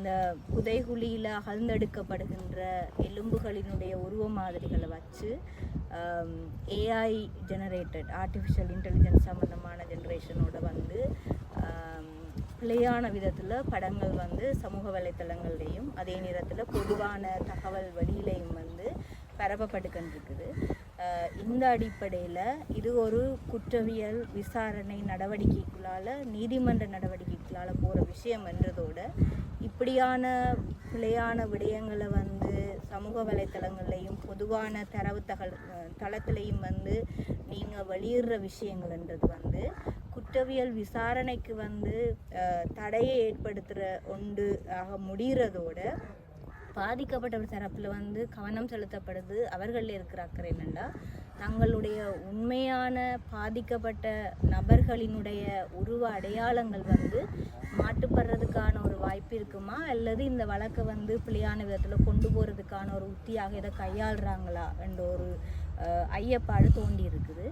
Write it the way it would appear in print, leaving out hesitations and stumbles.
இந்த புதைகுழியில் அகழ்ந்தெடுக்கப்படுகின்ற எலும்புகளினுடைய உருவ மாதிரிகளை வச்சு ஏஐ ஜெனரேட்டட் ஆர்டிஃபிஷியல் இன்டெலிஜென்ஸ் சம்மந்தமான ஜென்ரேஷனோட வந்து பிழையான விதத்தில் படங்கள் வந்து சமூக வலைத்தளங்கள்லேயும் அதே நேரத்தில் பொதுவான தகவல் வழியிலையும் வந்து பரப்பப்பட்டுக்கின்றிருக்குது. இந்த அடிப்படையில் இது ஒரு குற்றவியல் விசாரணை நடவடிக்கைக்குள்ளால் நீதிமன்ற நடவடிக்கைக்குள்ளால் போகிற விஷயம் என்றதோடு இப்படியான பிழையான விடயங்களை வந்து சமூக வலைத்தளங்கள்லையும் பொதுவான தளத்திலையும் வந்து நீங்கள் வெளியிடுற விஷயங்கள்ன்றது வந்து குற்றவியல் விசாரணைக்கு வந்து தடையை ஏற்படுத்துகிற ஒன்று ஆக முடிகிறதோட பாதிக்கப்பட்டவர் தரப்பில் வந்து கவனம் செலுத்தப்படுது. அவர்களில் இருக்கிற அக்கறை என்னென்னா தங்களுடைய உண்மையான பாதிக்கப்பட்ட நபர்களினுடைய உருவ அடையாளங்கள் வந்து மாட்டுப்படுறதுக்கான ஒரு வாய்ப்பு இருக்குமா, அல்லது இந்த வழக்கை வந்து பிழையான விதத்தில் கொண்டு போகிறதுக்கான ஒரு உத்தியாக இதை கையாளுறாங்களா என்ற ஒரு ஐயப்பாடு தோண்டி இருக்குது.